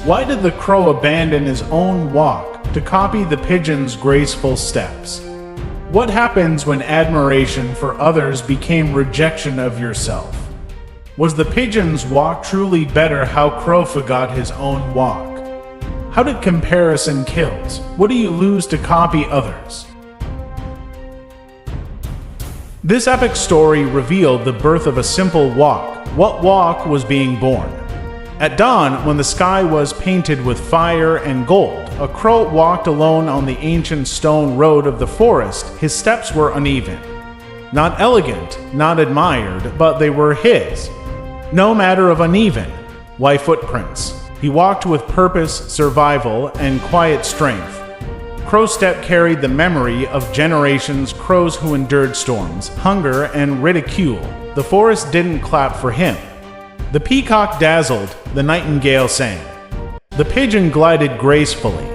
Why did the crow abandon his own walk to copy the pigeon's graceful steps? What happens when admiration for others became rejection of yourself? Was the pigeon's walk truly better how Crow forgot his own walk? How did comparison kills? What do you lose to copy others? This epic story revealed the birth of a simple walk. What walk was being born? At dawn, when the sky was painted with fire and gold, a crow walked alone on the ancient stone road of the forest. His steps were uneven. Not elegant, not admired, but they were his. No matter of uneven. Why footprints? He walked with purpose, survival, and quiet strength. Crow's step carried the memory of generations crows who endured storms, hunger, and ridicule. The forest didn't clap for him. The peacock dazzled, the nightingale sang. The pigeon glided gracefully.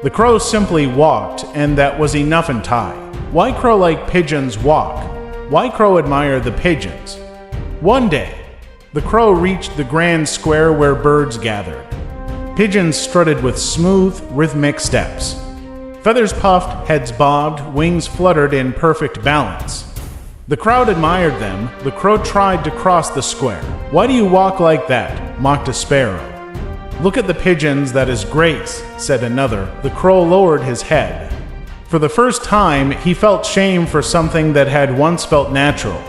The crow simply walked, and that was enough in tie. Why crow like pigeons walk? Why crow admire the pigeons? One day, the crow reached the grand square where birds gathered. Pigeons strutted with smooth, rhythmic steps. Feathers puffed, heads bobbed, wings fluttered in perfect balance. The crowd admired them. The crow tried to cross the square. "Why do you walk like that?" mocked a sparrow. "Look at the pigeons, that is grace," said another. The crow lowered his head. For the first time, he felt shame for something that had once felt natural.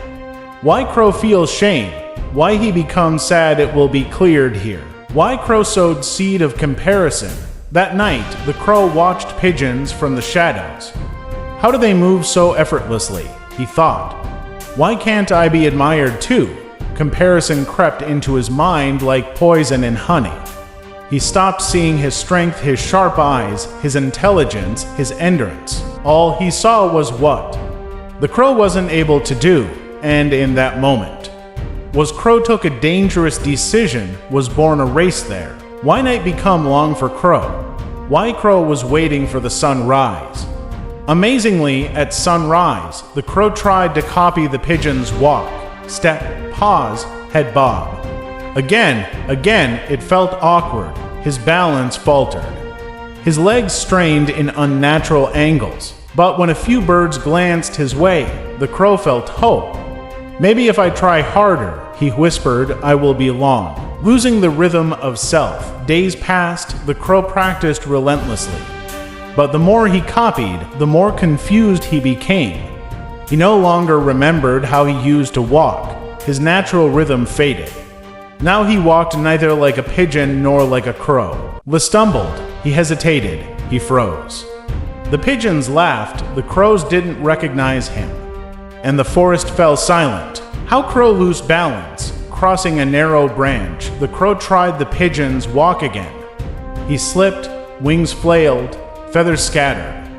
Why crow feels shame? Why he becomes sad, it will be cleared here. Why crow sowed seed of comparison? That night, the crow watched pigeons from the shadows. How do they move so effortlessly? He thought. Why can't I be admired too? Comparison crept into his mind like poison in honey. He stopped seeing his strength, his sharp eyes, his intelligence, his endurance. All he saw was what the crow wasn't able to do, and in that moment, Crow took a dangerous decision, was born a race there. Why night become long for Crow? Why Crow was waiting for the sunrise? Amazingly, at sunrise, the crow tried to copy the pigeon's walk. Step, pause, head bob. Again, it felt awkward. His balance faltered. His legs strained in unnatural angles. But when a few birds glanced his way, the crow felt hope. "Maybe if I try harder," he whispered, "I will be long." Losing the rhythm of self, days passed, the crow practiced relentlessly. But the more he copied, the more confused he became. He no longer remembered how he used to walk. His natural rhythm faded. Now he walked neither like a pigeon nor like a crow. He stumbled, he hesitated, he froze. The pigeons laughed, the crows didn't recognize him. And the forest fell silent. How crow lose balance? Crossing a narrow branch, the crow tried the pigeon's walk again. He slipped, wings flailed, feathers scattered.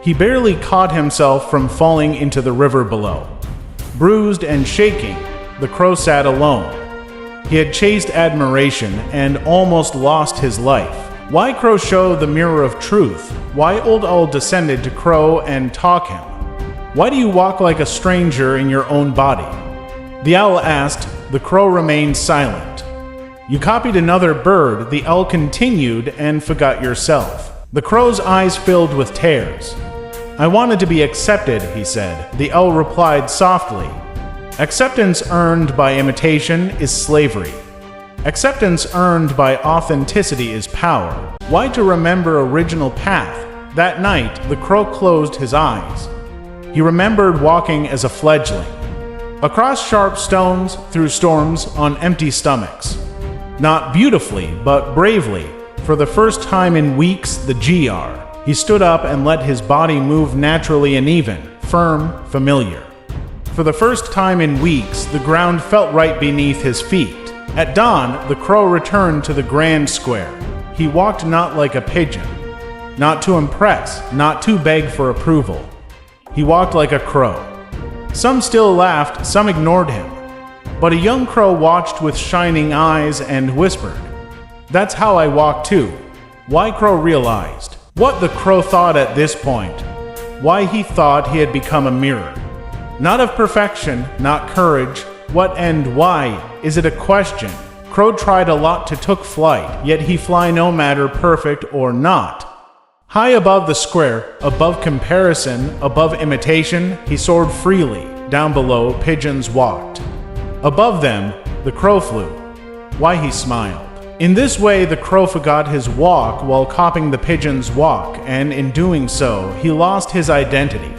He barely caught himself from falling into the river below. Bruised and shaking, the crow sat alone. He had chased admiration and almost lost his life. Why crow show the mirror of truth? Why old owl descended to crow and talk him? Why do you walk like a stranger in your own body? The owl asked. The crow remained silent. You copied another bird, the owl continued, and forgot yourself. The crow's eyes filled with tears. I wanted to be accepted, he said. The owl replied softly. Acceptance earned by imitation is slavery. Acceptance earned by authenticity is power. Why to remember original path? That night, the crow closed his eyes. He remembered walking as a fledgling. Across sharp stones, through storms, on empty stomachs. Not beautifully, but bravely. For the first time in weeks, the GR. He stood up and let his body move naturally and even, firm, familiar. For the first time in weeks, the ground felt right beneath his feet. At dawn, the crow returned to the grand square. He walked not like a pigeon. Not to impress, not to beg for approval. He walked like a crow. Some still laughed, some ignored him. But a young crow watched with shining eyes and whispered, "That's how I walk too." Why crow realized what the crow thought at this point. Why he thought he had become a mirror. Not of perfection, not courage. What and why? Is it a question? Crow tried a lot to took flight, yet he fly no matter perfect or not. High above the square, above comparison, above imitation, he soared freely. Down below, pigeons walked. Above them, the crow flew. Why he smiled. In this way, the crow forgot his walk while copying the pigeon's walk, and in doing so, he lost his identity.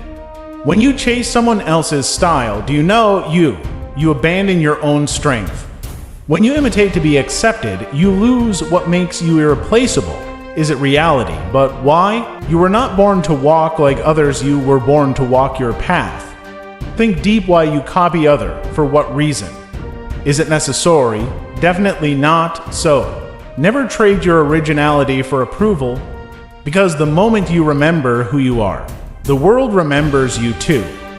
When you chase someone else's style, do you know you abandon your own strength. When you imitate to be accepted, you lose what makes you irreplaceable. Is it reality? But why? You were not born to walk like others, you were born to walk your path. Think deep why you copy other, for what reason. Is it necessary? Definitely not so. Never trade your originality for approval, because the moment you remember who you are, the world remembers you too.